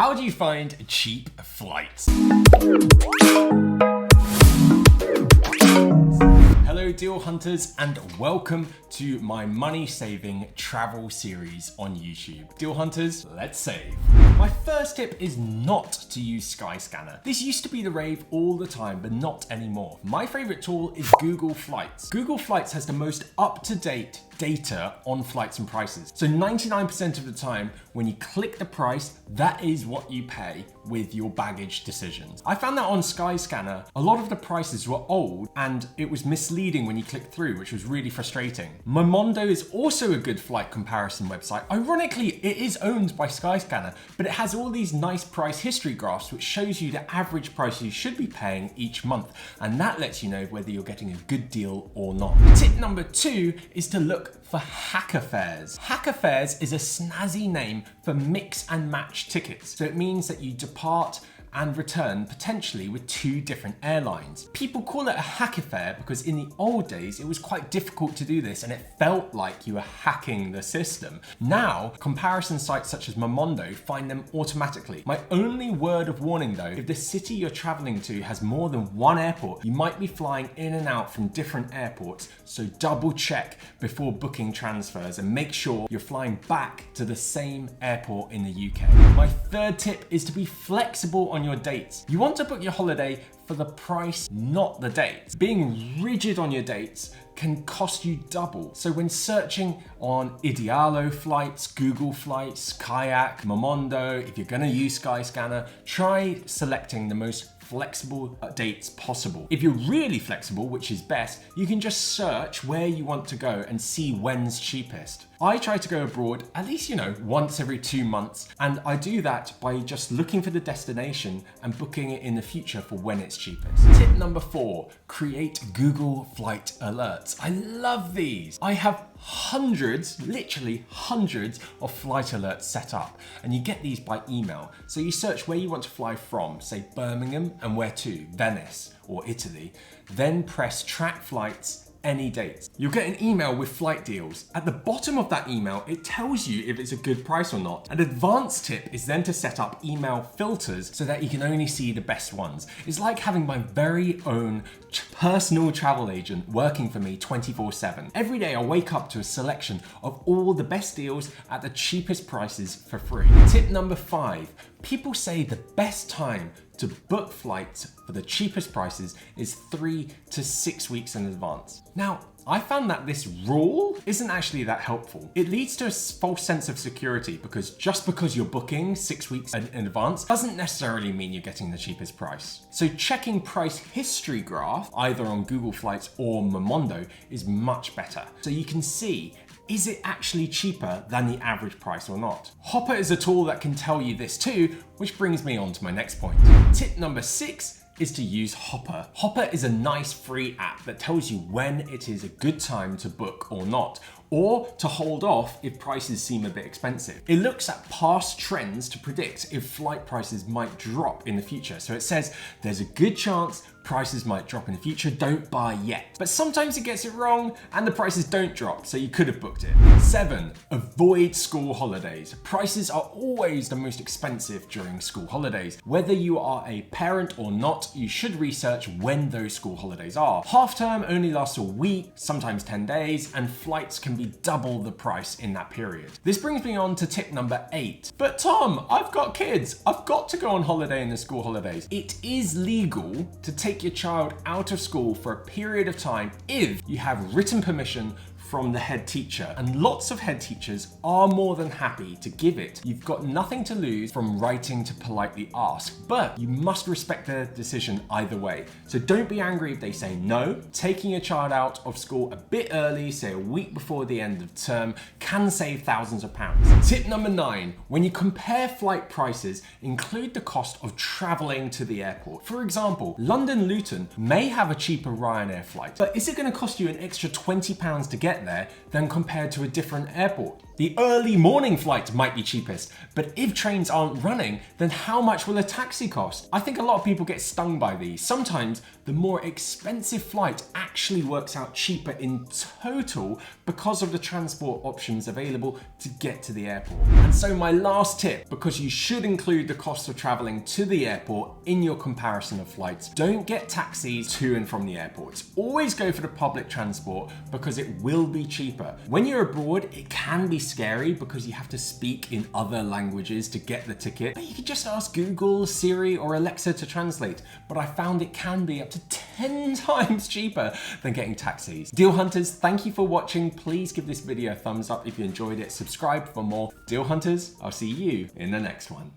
How do you find cheap flights? Hello deal hunters and welcome to my money saving travel series on YouTube. Deal hunters, let's save. My first tip is not to use Skyscanner. This used to be the rave all the time, but not anymore. My favorite tool is Google Flights. Google Flights has the most up-to-date data on flights and prices. So 99% of the time, when you click the price, that is what you pay with your baggage decisions. I found that on Skyscanner, a lot of the prices were old and it was misleading when you clicked through, which was really frustrating. Momondo is also a good flight comparison website. Ironically, it is owned by Skyscanner, but it has all these nice price history graphs, which shows you the average price you should be paying each month. And that lets you know whether you're getting a good deal or not. Tip number 2 is to look for Hacker Fares. Hacker Fares is a snazzy name for mix and match tickets. So it means that you depart and return potentially with 2 different airlines. People call it a hacker fare because in the old days it was quite difficult to do this and it felt like you were hacking the system. Now, comparison sites such as Momondo find them automatically. My only word of warning though, if the city you're traveling to has more than one airport, you might be flying in and out from different airports, so double check before booking transfers and make sure you're flying back to the same airport in the UK. My third tip is to be flexible on your dates. You want to book your holiday for the price, not the date. Being rigid on your dates can cost you double. So when searching on Idealo flights, Google Flights, Kayak, Momondo, if you're gonna use Skyscanner, try selecting the most flexible dates possible. If you're really flexible, which is best, you can just search where you want to go and see when's cheapest. I try to go abroad at least, once every 2 months, and I do that by just looking for the destination and booking it in the future for when it's cheapest. Tip number 4, create Google Flight Alerts. I love these. I have literally hundreds of flight alerts set up, and you get these by email. So you search where you want to fly from, say Birmingham, and where to, Venice or Italy, then press track flights, any dates. You'll get an email with flight deals. At the bottom of that email, it tells you if it's a good price or not. An advanced tip is then to set up email filters so that you can only see the best ones. It's like having my very own personal travel agent working for me 24/7. Every day I wake up to a selection of all the best deals at the cheapest prices for free. Tip number 5, people say the best time to book flights for the cheapest prices is 3 to 6 weeks in advance. Now, I found that this rule isn't actually that helpful. It leads to a false sense of security because just because you're booking 6 weeks in advance doesn't necessarily mean you're getting the cheapest price. So checking price history graph, either on Google Flights or Momondo, is much better. So you can see, is it actually cheaper than the average price or not? Hopper is a tool that can tell you this too, which brings me on to my next point. Tip number 6 is to use Hopper. Hopper is a nice free app that tells you when it is a good time to book or not, or to hold off if prices seem a bit expensive. It looks at past trends to predict if flight prices might drop in the future. So it says there's a good chance prices might drop in the future, don't buy yet. But sometimes it gets it wrong and the prices don't drop, so you could have booked it. 7, avoid school holidays. Prices are always the most expensive during school holidays. Whether you are a parent or not, you should research when those school holidays are. Half term only lasts a week, sometimes 10 days, and flights can be double the price in that period. This brings me on to tip number 8. But Tom, I've got kids. I've got to go on holiday in the school holidays. It is legal to take your child out of school for a period of time if you have written permission from the head teacher, and lots of head teachers are more than happy to give it. You've got nothing to lose from writing to politely ask, but you must respect their decision either way. So don't be angry if they say no. Taking your child out of school a bit early, say a week before the end of term, can save thousands of pounds. Tip number 9, when you compare flight prices, include the cost of traveling to the airport. For example, London Luton may have a cheaper Ryanair flight, but is it going to cost you an extra £20 to get get there than compared to a different airport. The early morning flight might be cheapest, but if trains aren't running, then how much will a taxi cost? I think a lot of people get stung by these. Sometimes the more expensive flight actually works out cheaper in total because of the transport options available to get to the airport. And so my last tip, because you should include the cost of traveling to the airport in your comparison of flights, don't get taxis to and from the airports. Always go for the public transport because it will be cheaper. When you're abroad, it can be scary because you have to speak in other languages to get the ticket, but you can just ask Google, Siri, or Alexa to translate. But I found it can be up to 10 times cheaper than getting taxis. Deal hunters, thank you for watching. Please give this video a thumbs up if you enjoyed it. Subscribe for more. Deal hunters, I'll see you in the next one.